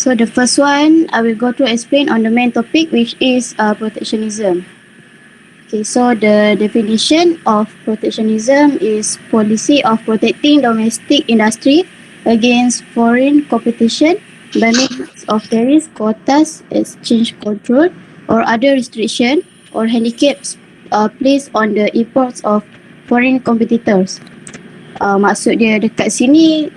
So the first one, I will go to explain on the main topic, which is protectionism. Okay, so the definition of protectionism is policy of protecting domestic industry against foreign competition by means of tariffs, quotas, exchange control, or other restriction or handicaps placed on the imports of foreign competitors. Maksud dia dekat sini,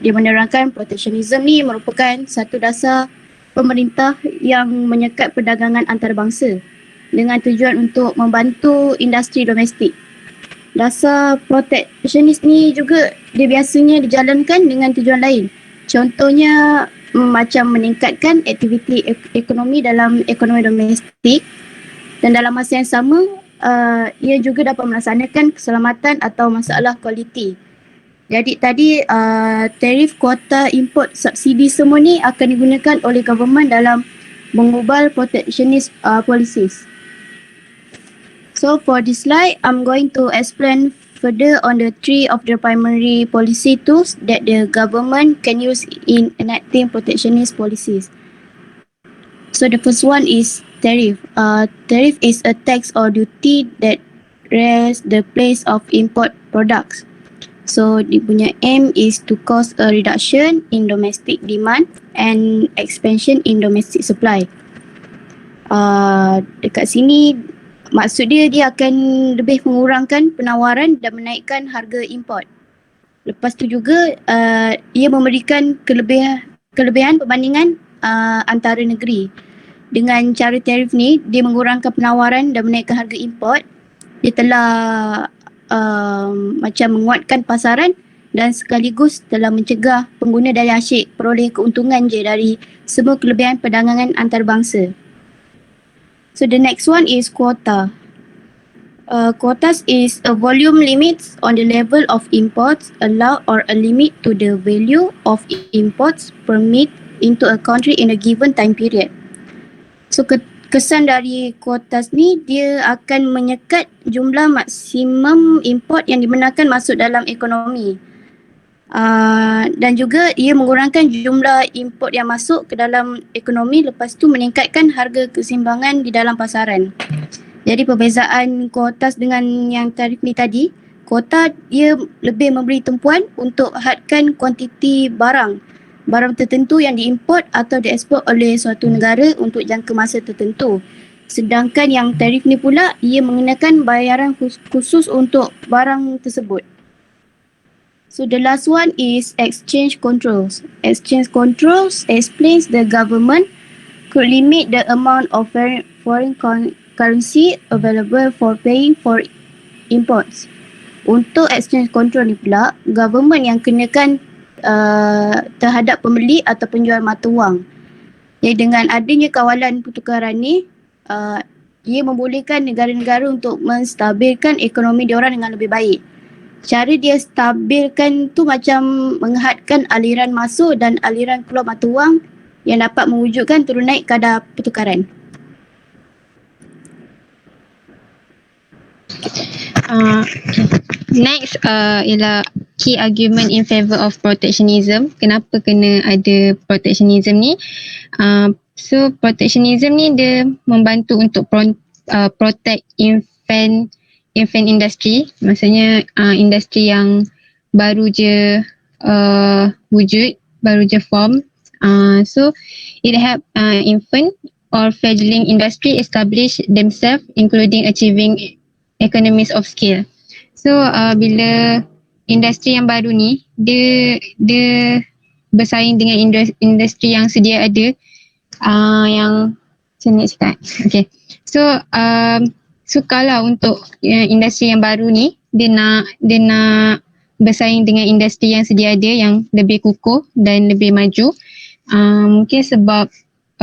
dia menerangkan protectionism ni merupakan satu dasar pemerintah yang menyekat perdagangan antarabangsa dengan tujuan untuk membantu industri domestik. Dasar protectionist ni juga dia biasanya dijalankan dengan tujuan lain. Contohnya macam meningkatkan aktiviti ekonomi dalam ekonomi domestik, dan dalam masa yang sama ia juga dapat melaksanakan keselamatan atau masalah kualiti. Jadi tadi tarif, kuota, import, subsidi semua ni akan digunakan oleh government dalam mengubal protectionist policies. So for this slide, I'm going to explain further on the three of the primary policy tools that the government can use in enacting protectionist policies. So the first one is tariff. Tariff is a tax or duty that raise the price of import products. So dia punya aim is to cause a reduction in domestic demand and expansion in domestic supply. Dekat sini maksud dia akan lebih mengurangkan penawaran dan menaikkan harga import. Lepas tu juga ia memberikan kelebihan perbandingan antara negeri. Dengan cara tarif ni, dia mengurangkan penawaran dan menaikkan harga import. Dia telah macam menguatkan pasaran dan sekaligus telah mencegah pengguna daya asyik peroleh keuntungan je dari semua kelebihan perdagangan antarabangsa. So the next one is quota. Quotas is a volume limits on the level of imports allowed or a limit to the value of imports permit into a country in a given time period. So kesan dari quotas ni, dia akan menyekat jumlah maksimum import yang dibenarkan masuk dalam ekonomi. Dan juga ia mengurangkan jumlah import yang masuk ke dalam ekonomi, lepas tu meningkatkan harga keseimbangan di dalam pasaran. Jadi perbezaan kuotas dengan yang tarif ni tadi, kuota dia lebih memberi tumpuan untuk hadkan kuantiti barang tertentu yang diimport atau dieksport oleh suatu negara untuk jangka masa tertentu. Sedangkan yang tarif ni pula, ia mengenakan bayaran khusus untuk barang tersebut. So the last one is exchange controls. Exchange controls explains the government could limit the amount of foreign currency available for paying for imports. Untuk exchange control ni pula, government yang kenakan terhadap pembeli atau penjual mata wang. Jadi dengan adanya kawalan pertukaran ni, ia membolehkan negara-negara untuk menstabilkan ekonomi diorang dengan lebih baik. Cara dia stabilkan tu macam menghadkan aliran masuk dan aliran keluar mata wang yang dapat mewujudkan turun naik kadar pertukaran. Next ialah key argument in favor of protectionism. Kenapa kena ada protectionism ni? So protectionism ni dia membantu untuk protect infant industry. Maksudnya industri yang baru je wujud, baru je form. So it help infant or fledgling industry establish themselves, including achieving economies of scale. So bila industri yang baru ni dia bersaing dengan industri yang sedia ada, yang macam ni cakap. Okay. So sukarlah untuk industri yang baru ni, dia nak bersaing dengan industri yang sedia ada yang lebih kukuh dan lebih maju. Mungkin sebab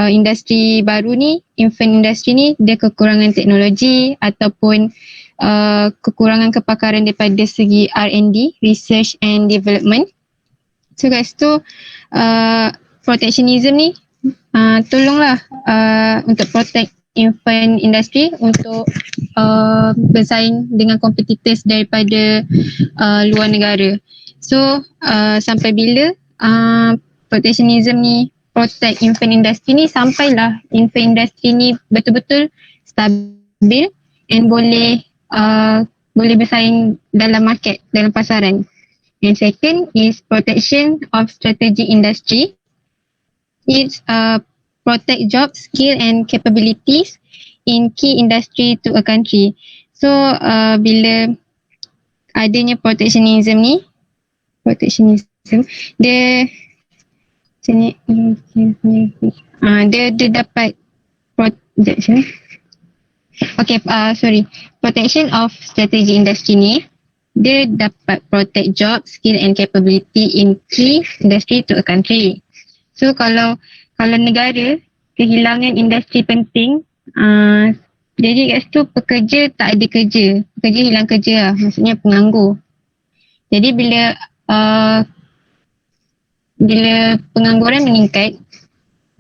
industri baru ni, infant industry ni, dia kekurangan teknologi ataupun kekurangan kepakaran daripada segi R&D, research and development. So guys, tu protectionism ni tolonglah untuk protect infant industry untuk bersaing dengan competitors daripada luar negara. So sampai bila protectionism ni protect infant industry ni sampailah infant industry ni betul-betul stabil and boleh bersaing dalam market, dalam pasaran. And second is protection of strategic industry. It's protect jobs, skill and capabilities in key industry to a country. So bila adanya protectionism, dia dia dapat protection of strategic industry ni dia dapat protect job, skill and capability in key industry to a country. So kalau negara kehilangan industri penting, jadi kat situ pekerja tak ada kerja, pekerja hilang kerja lah, maksudnya penganggur. Jadi bila pengangguran meningkat,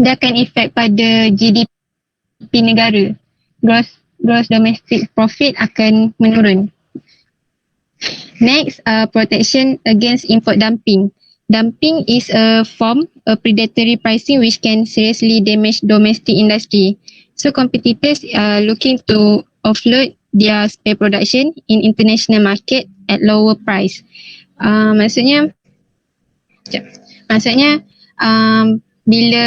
dia akan efek pada GDP negara. Gross domestic profit akan menurun. Next, protection against import dumping. Dumping is a form of predatory pricing which can seriously damage domestic industry. So competitors are looking to offload their spare production in international market at lower price. Maksudnya bila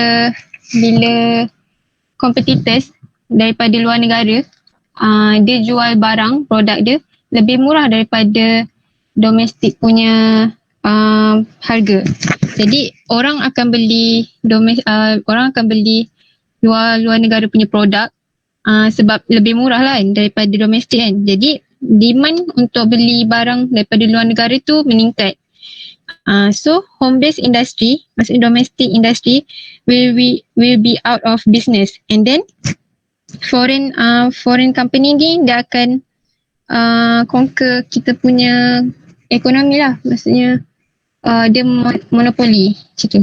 competitors daripada luar negara dia jual barang, produk dia lebih murah daripada domestik punya harga. Jadi orang akan beli luar negara punya produk sebab lebih murah lah daripada domestik kan. Jadi demand untuk beli barang daripada luar negara tu meningkat. So home based industry, maksudnya domestic industry will be out of business, and then foreign company ni dia akan conquer kita punya ekonomi lah, maksudnya dia monopoli macam tu.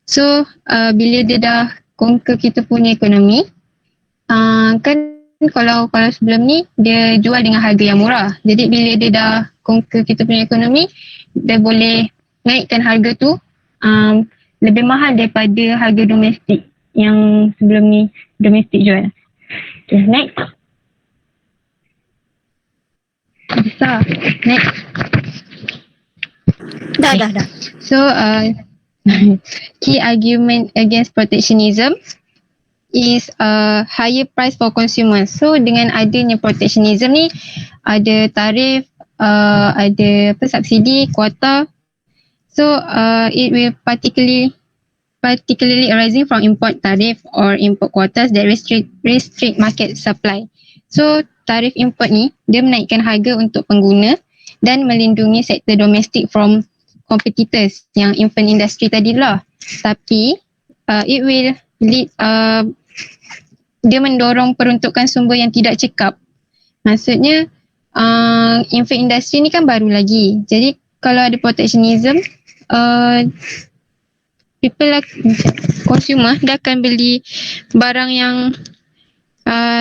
So bila dia dah conquer kita punya ekonomi, kan kalau sebelum ni dia jual dengan harga yang murah. Jadi bila dia dah conquer kita punya ekonomi, dia boleh naikkan harga tu lebih mahal daripada harga domestik yang sebelum ni domestik jual. Okay, next. Besar. Next. Dah. So, key argument against protectionism is higher price for consumers. So, dengan adanya protectionism ni, ada tarif, ada subsidi, kuota. So, it will particularly arising from import tariff or import quotas that restrict market supply. So, tarif import ni, dia menaikkan harga untuk pengguna dan melindungi sektor domestik from competitors yang infant industry tadi lah. Tapi it will lead, dia mendorong peruntukan sumber yang tidak cekap. Maksudnya infant industry ni kan baru lagi. Jadi kalau ada protectionism, consumer dia akan beli barang yang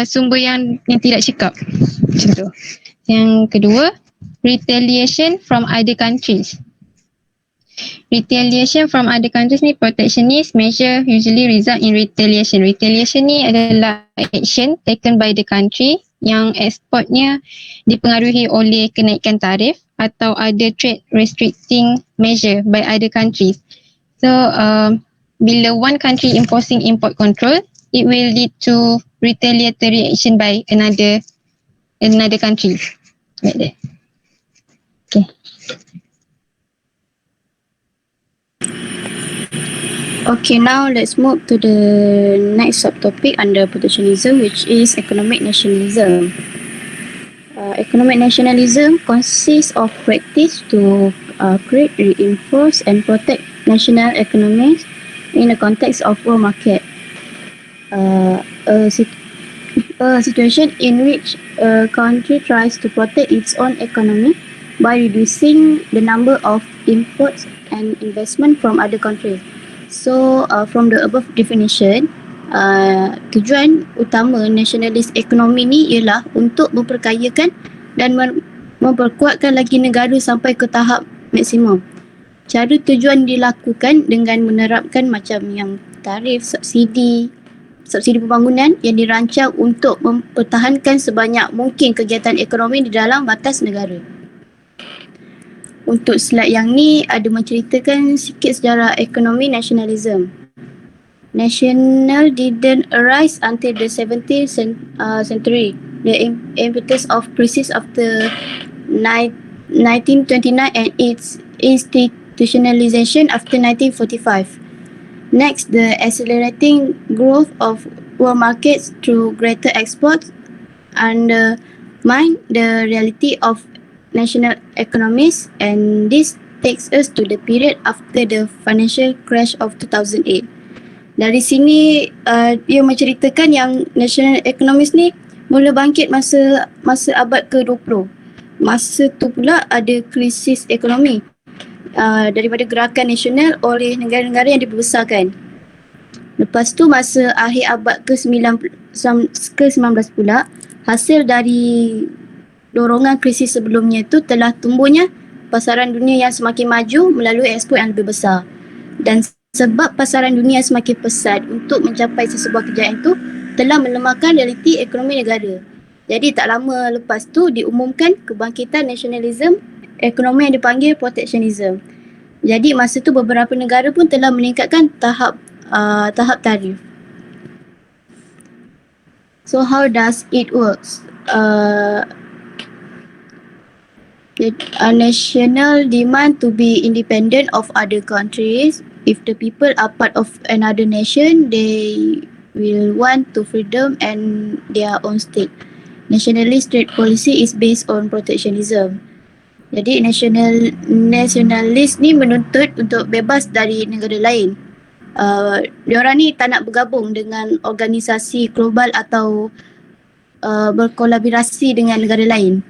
sumber yang tidak cekap. Macam tu. Yang kedua, retaliation from other countries. Retaliation from other countries ni, protectionist measure usually result in retaliation. Retaliation ni adalah action taken by the country yang ekspornya dipengaruhi oleh kenaikan tarif atau ada trade restricting measure by other countries. So bila one country enforcing import control, it will lead to retaliatory action by another country. Like that. Okay. Okay, now let's move to the next subtopic under protectionism, which is economic nationalism. Economic nationalism consists of practice to create, reinforce and protect national economies in the context of world market. A situation in which a country tries to protect its own economy by reducing the number of imports and investment from other countries. So from the above definition, tujuan utama nasionalis ekonomi ni ialah untuk memperkayakan dan memperkuatkan lagi negara sampai ke tahap maksimum. Cara tujuan dilakukan dengan menerapkan macam yang tarif, subsidi pembangunan yang dirancang untuk mempertahankan sebanyak mungkin kegiatan ekonomi di dalam batas negara. Untuk slide yang ni ada menceritakan sikit sejarah ekonomi nasionalism. National didn't arise until the 17th century. The impetus of crisis after 1929 and its institutionalization after 1945. Next, the accelerating growth of world markets through greater exports undermine the reality of national economies, and this takes us to the period after the financial crash of 2008. Dari sini dia menceritakan yang national economies ni mula bangkit masa abad ke-20. Masa tu pula ada krisis ekonomi daripada gerakan nasional oleh negara-negara yang diperbesarkan. Lepas tu masa akhir abad ke-19 pula, hasil dari dorongan krisis sebelumnya itu telah tumbuhnya pasaran dunia yang semakin maju melalui ekspor yang lebih besar. Dan sebab pasaran dunia semakin pesat untuk mencapai sesebuah kejayaan itu telah melemahkan realiti ekonomi negara. Jadi tak lama lepas tu diumumkan kebangkitan nasionalisme ekonomi yang dipanggil protectionism. Jadi masa tu beberapa negara pun telah meningkatkan tahap tarif. So how does it works? A national demand to be independent of other countries. If the people are part of another nation, they will want to freedom and their own state. Nationalist trade policy is based on protectionism. Jadi nasionalis ni menuntut untuk bebas dari negara lain. Diorang ni tak nak bergabung dengan organisasi global atau berkolaborasi dengan negara lain.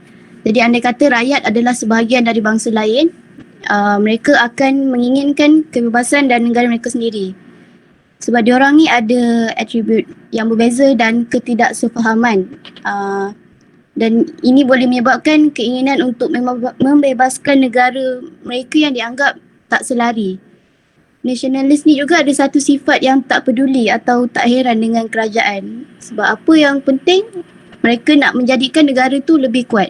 Jadi andai kata rakyat adalah sebahagian dari bangsa lain, mereka akan menginginkan kebebasan dan negara mereka sendiri. Sebab diorang ni ada atribut yang berbeza dan ketidaksefahaman. Dan ini boleh menyebabkan keinginan untuk membebaskan negara mereka yang dianggap tak selari. Nasionalis ni juga ada satu sifat yang tak peduli atau tak heran dengan kerajaan. Sebab apa yang penting, mereka nak menjadikan negara tu lebih kuat.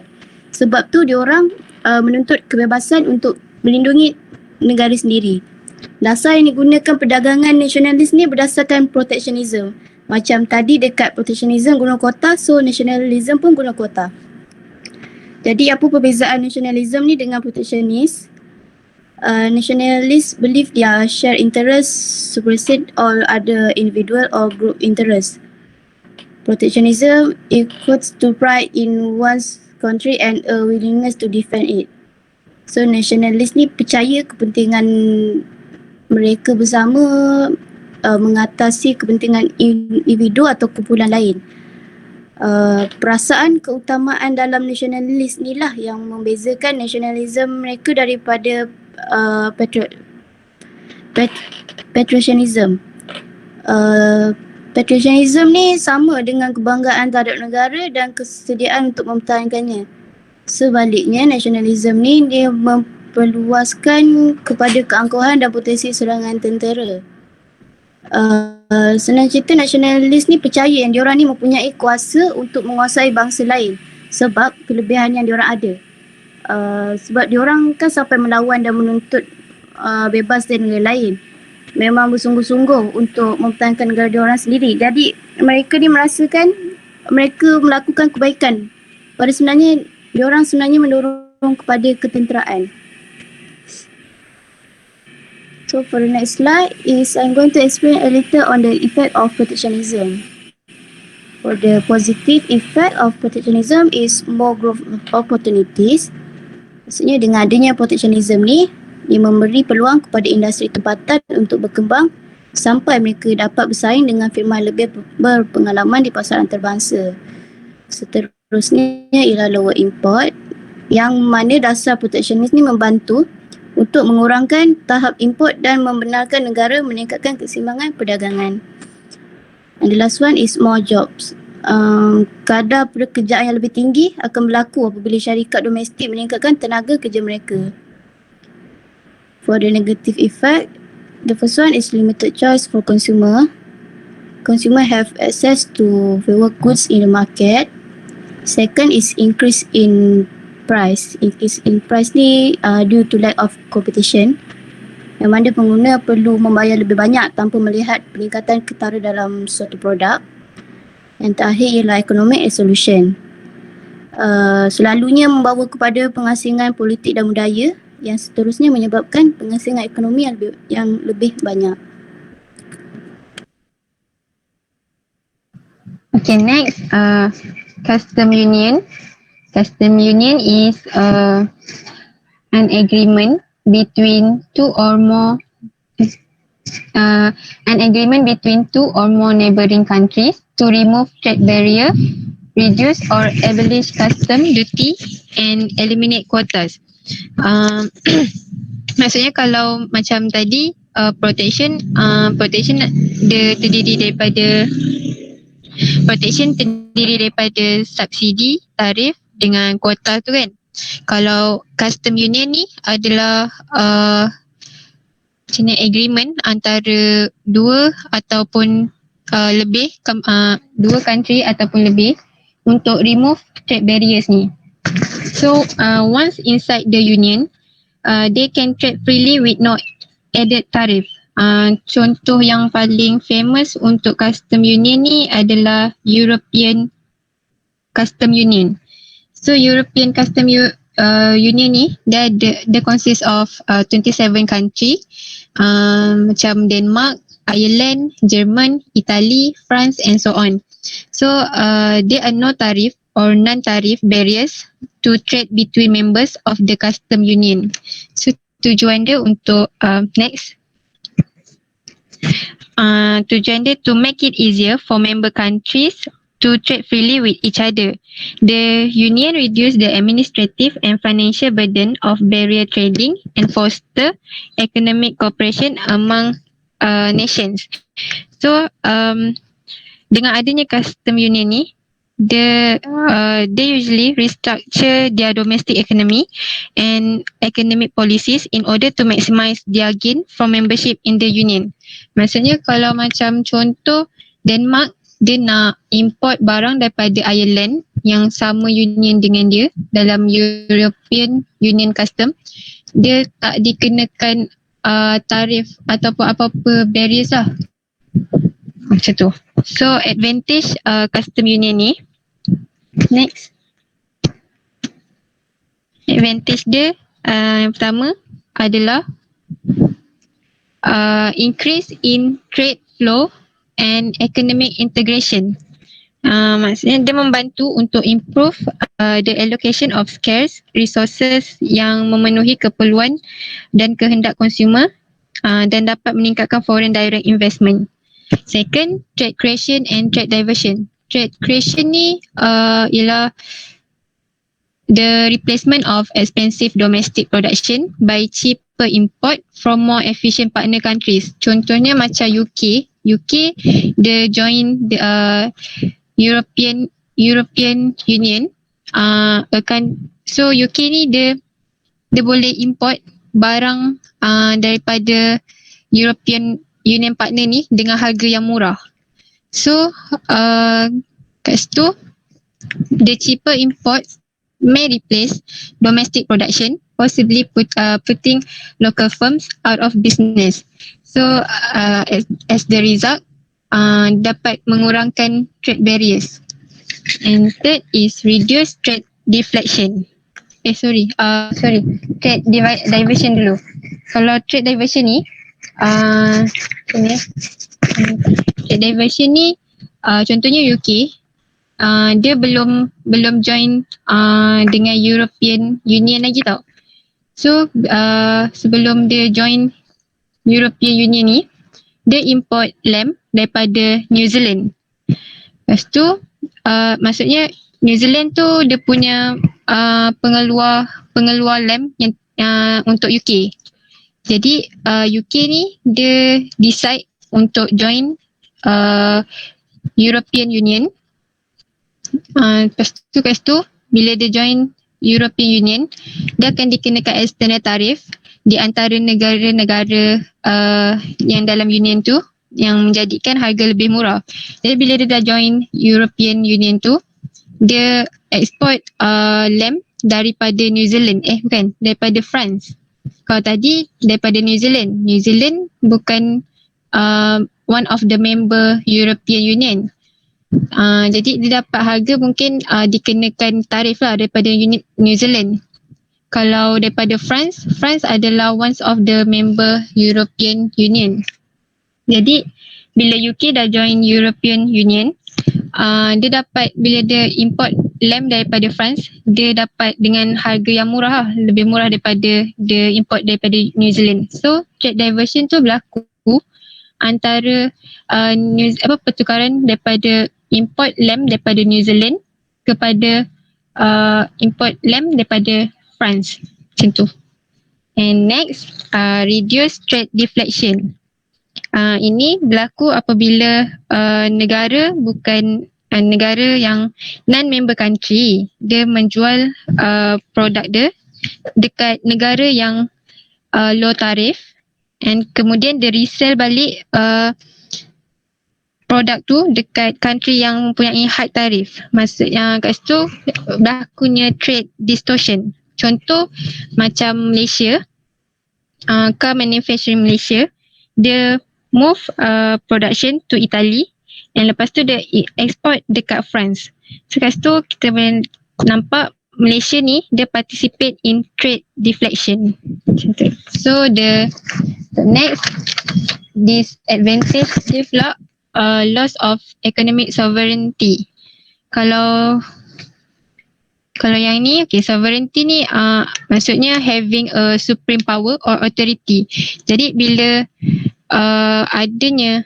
Sebab tu diorang menuntut kebebasan untuk melindungi negara sendiri. Dasar yang digunakan perdagangan nasionalis ni berdasarkan protectionism. Macam tadi dekat protectionism guna kuota, so nationalism pun guna kuota. Jadi apa perbezaan nationalism ni dengan protectionist? Nationalists believe their shared interests supersede all other individual or group interests. Protectionism equates to pride in one's country and a willingness to defend it. So nationalist ni percaya kepentingan mereka bersama mengatasi kepentingan individu atau kumpulan lain. Perasaan keutamaan dalam nasionalis ni lah yang membezakan nasionalisme mereka daripada patriotism. Patriotism ni sama dengan kebanggaan terhadap negara dan kesediaan untuk mempertahankannya. Sebaliknya, nasionalisme ni dia memperluaskan kepada keangkuhan dan potensi serangan tentera. Senang cerita, nasionalis ni percaya yang diorang ni mempunyai kuasa untuk menguasai bangsa lain sebab kelebihan yang diorang ada. Sebab diorang kan sampai melawan dan menuntut bebas dari negara lain. Memang bersungguh-sungguh untuk mempertahankan negara diorang sendiri. Jadi mereka ni merasakan mereka melakukan kebaikan. Pada sebenarnya diorang sebenarnya mendorong kepada ketenteraan. So for the next slide is I'm going to explain a little on the effect of protectionism. For the positive effect of protectionism is more growth opportunities. Maksudnya dengan adanya protectionism ni, dia memberi peluang kepada industri tempatan untuk berkembang sampai mereka dapat bersaing dengan firma lebih berpengalaman di pasaran antarabangsa. Seterusnya ialah lower import, yang mana dasar protectionism ni membantu untuk mengurangkan tahap import dan membenarkan negara meningkatkan keseimbangan perdagangan. And the last one is more jobs. Kadar pekerjaan yang lebih tinggi akan berlaku apabila syarikat domestik meningkatkan tenaga kerja mereka. For the negative effect, The first one is limited choice for consumer. Consumer have access to fewer goods in the market. Second is increase in price. Increase in price ni due to lack of competition. Yang mana pengguna perlu membayar lebih banyak tanpa melihat peningkatan ketara dalam suatu produk. Yang terakhir ialah economic solution. Selalunya membawa kepada pengasingan politik dan budaya yang seterusnya menyebabkan pengasingan ekonomi yang lebih banyak. Okay, next, custom union. Custom union is an agreement between two or more neighboring countries to remove trade barrier, reduce or abolish custom duty and eliminate quotas. Maksudnya kalau macam tadi protection dia terdiri daripada subsidi, tarif dengan kuota tu kan. Kalau custom union ni adalah agreement antara dua ataupun lebih dua country ataupun lebih untuk remove trade barriers ni. So once inside the union, they can trade freely with no added tariff. Contoh yang paling famous untuk custom union ni adalah European Custom Union. So European Custom Union ni dia consists of 27 country, macam Denmark, Ireland, German, Italy, France and so on. So there are no tariff or non-tariff barriers to trade between members of the custom union. So tujuan dia untuk next, tujuan dia to make it easier for member countries to trade freely with each other. The union reduce the administrative and financial burden of barrier trading and foster economic cooperation among nations. So dengan adanya custom union ni, they usually restructure their domestic economy and economic policies in order to maximize their gain from membership in the union. Maksudnya kalau macam contoh Denmark, dia nak import barang daripada Ireland yang sama union dengan dia dalam European Union Custom, dia tak dikenakan tarif ataupun apa-apa barriers lah. Macam tu. So advantage custom union ni, next, advantage dia yang pertama adalah increase in trade flow and economic integration. Maksudnya dia membantu untuk improve the allocation of scarce resources yang memenuhi keperluan dan kehendak consumer dan dapat meningkatkan foreign direct investment. Second, trade creation and trade diversion. Trade creation ni ialah the replacement of expensive domestic production by cheaper import from more efficient partner countries. Contohnya macam UK dia join the European Union. So UK ni dia boleh import barang daripada European Union partner ni dengan harga yang murah. So kat situ, the cheaper imports may replace domestic production, possibly putting local firms out of business. So as the result, dapat mengurangkan trade barriers. And third is reduce trade deflection. Trade diversion dulu. Kalau trade diversion ni, trade diversion ni contohnya UK, dia belum join dengan European Union lagi tau. So sebelum dia join European Union ni, dia import lamb daripada New Zealand. Lepas tu maksudnya New Zealand tu dia punya pengeluar lamb yang untuk UK. Jadi UK ni dia decide untuk join European Union. Lepas tu bila dia join European Union, dia akan dikenakan external tarif di antara negara-negara yang dalam Union tu, yang menjadikan harga lebih murah. Jadi bila dia dah join European Union tu, dia export lamb daripada New Zealand, daripada France. Kalau tadi daripada New Zealand. New Zealand bukan one of the member European Union. Jadi dia dapat harga mungkin dikenakan tarif lah daripada New Zealand. Kalau daripada France, France adalah one of the member European Union. Jadi bila UK dah join European Union, dia dapat, bila dia import lamb daripada France, dia dapat dengan harga yang murah lah, lebih murah daripada dia import daripada New Zealand. So trade diversion tu berlaku antara pertukaran daripada import lamb daripada New Zealand kepada import lamb daripada France, macam tu. And next, reduce trade deflection. Ini berlaku apabila negara bukan negara yang non-member country, dia menjual produk dia dekat negara yang low tarif, and kemudian dia resell balik produk tu dekat country yang mempunyai high tarif. Maksudnya kat situ berlakunya trade distortion. Contoh macam Malaysia, car manufacturing Malaysia, dia move production to Italy, and lepas tu dia export dekat France. So kat situ kita boleh nampak Malaysia ni dia participate in trade deflection. So the next disadvantage dia pula loss of economic sovereignty. Kalau yang ni, sovereignty ni maksudnya having a supreme power or authority. Jadi bila adanya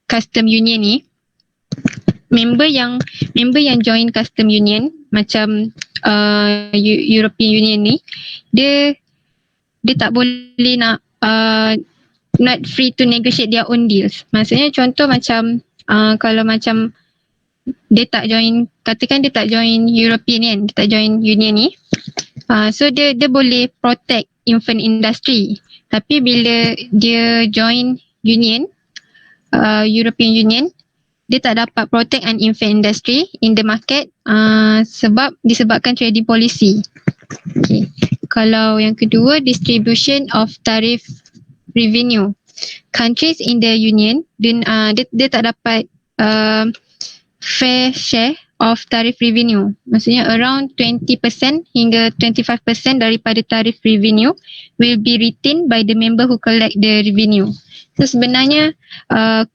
custom union ni, member yang join custom union macam European Union ni, dia tak boleh nak not free to negotiate their own deals. Maksudnya contoh macam kalau macam dia tak join, katakan dia tak join European, dia tak join Union ni, so dia boleh protect infant industry. Tapi bila dia join Union, European Union, dia tak dapat protect an infant industry in the market disebabkan trading policy. Okay. Kalau yang kedua, distribution of tariff revenue. Countries in the Union, dia tak dapat fair share of tariff revenue. Maksudnya around 20% hingga 25% daripada tariff revenue will be retained by the member who collect the revenue. So sebenarnya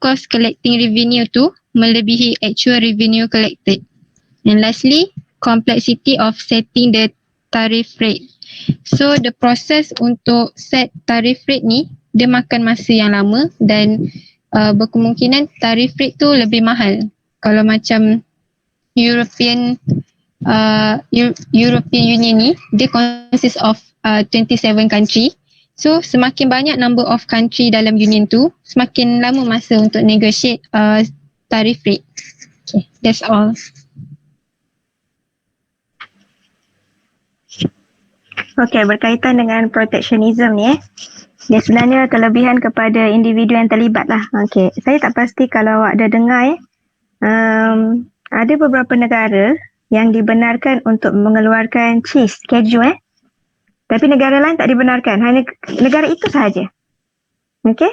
cost collecting revenue tu melebihi actual revenue collected. And lastly, complexity of setting the tariff rate. So the process untuk set tariff rate ni, dia makan masa yang lama dan berkemungkinan tariff rate tu lebih mahal. Kalau macam European Union ni, dia consist of 27 country. So semakin banyak number of country dalam union tu, semakin lama masa untuk negotiate tariff rate. Okay, that's all. Okay, berkaitan dengan protectionism ni dia sebenarnya kelebihan kepada individu yang terlibat lah. Okay, saya tak pasti kalau awak dah dengar ada beberapa negara yang dibenarkan untuk mengeluarkan cheese, keju tapi negara lain tak dibenarkan, hanya negara itu sahaja. Okay,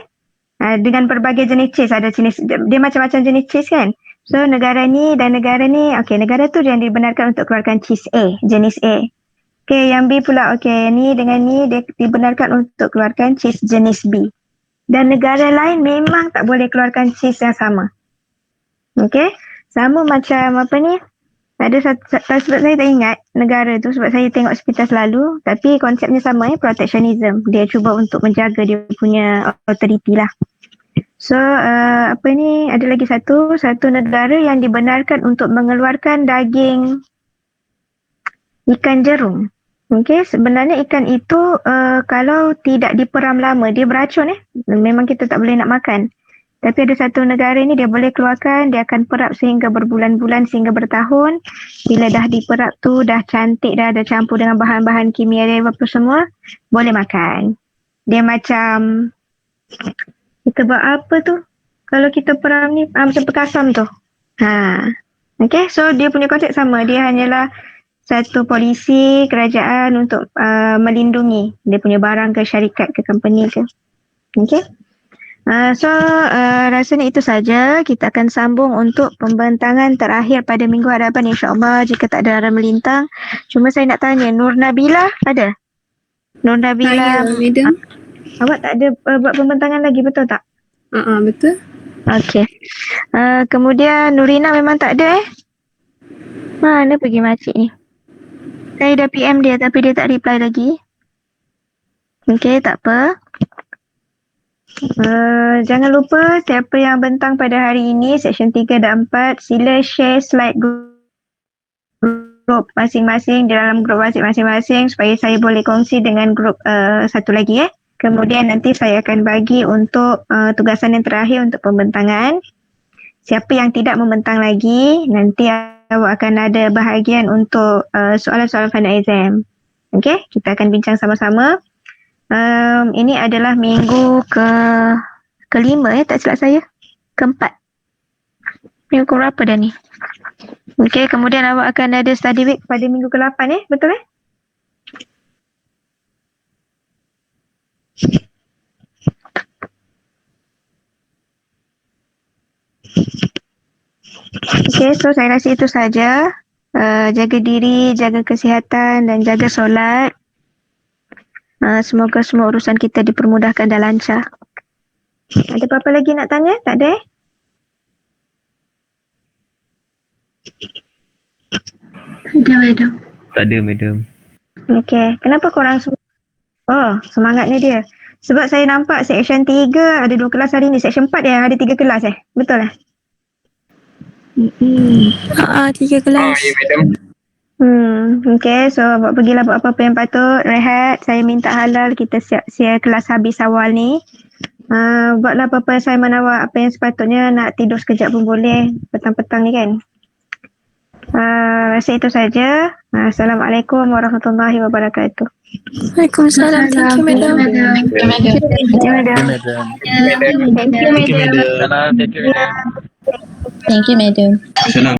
dengan berbagai jenis cheese, ada jenis, dia macam-macam jenis cheese kan. So negara ni dan negara ni, okay, negara tu yang dibenarkan untuk keluarkan cheese A, jenis A. Okay, yang B pula, okay, ni dengan ni dia dibenarkan untuk keluarkan cheese jenis B. Dan negara lain memang tak boleh keluarkan cheese yang sama. Okay, sama macam apa ni, ada sebab saya tak ingat negara tu sebab saya tengok sepintas lalu, tapi konsepnya sama protectionism. Dia cuba untuk menjaga dia punya authority lah. So apa ni, ada lagi satu negara yang dibenarkan untuk mengeluarkan daging ikan jerung. Okay, sebenarnya ikan itu kalau tidak diperam lama, dia beracun memang kita tak boleh nak makan. Tapi ada satu negara ni dia boleh keluarkan, dia akan perap sehingga berbulan-bulan, sehingga bertahun. Bila dah diperap tu, dah cantik, dah ada campur dengan bahan-bahan kimia dia apa semua, boleh makan. Dia macam, kita buat apa tu? Kalau kita perap ni, macam perkasam tu. Okay, so dia punya konsep sama. Dia hanyalah satu polisi kerajaan untuk melindungi dia punya barang ke syarikat ke company ke. Okay. Rasanya itu saja. Kita akan sambung untuk pembentangan terakhir pada minggu hadapan insyaAllah jika tak ada arah melintang. Cuma saya nak tanya, Nur Nabila ada? Nur Nabila, madam. awak tak ada buat pembentangan lagi, betul tak? Betul. Okey. Kemudian Nurina memang tak ada Mana pergi makcik ni? Saya dah PM dia tapi dia tak reply lagi. Okey, tak apa. Jangan lupa siapa yang bentang pada hari ini section 3 dan 4 sila share slide grup masing-masing di dalam grup WhatsApp masing-masing supaya saya boleh kongsi dengan grup satu lagi Kemudian nanti saya akan bagi untuk tugasan yang terakhir untuk pembentangan. Siapa yang tidak membentang lagi nanti awak akan ada bahagian untuk soalan-soalan final exam. Okey, kita akan bincang sama-sama. Ini adalah minggu kelima tak silap saya. Keempat. Minggu berapa dah ni? Okey, kemudian awak akan ada study week pada minggu ke-8 betul Okey, so saya rasa itu saja. Jaga diri, jaga kesihatan dan jaga solat. Semoga semua urusan kita dipermudahkan dan lancar. Ada apa-apa lagi nak tanya? Tak ada Ada, madam. Tak ada, madam. Okey, kenapa korang semua? Oh, semangatnya dia. Sebab saya nampak section 3 ada 2 kelas hari ni. Section 4 yang ada 3 kelas Betul 3 kelas. Ya, madam. Okay, so pergilah buat apa-apa yang patut, rehat. Saya minta halal kita siap kelas habis awal ni. Buatlah apa-apa assignment awak, apa yang sepatutnya, nak tidur sekejap pun boleh petang-petang ni kan. Rasa itu saja. Assalamualaikum warahmatullahi wabarakatuh. Waalaikumsalam. Thank you, madam. Thank you, madam. Thank you, madam. Thank you, madam. Salam, thank you, madam. Thank you, madam. Senang.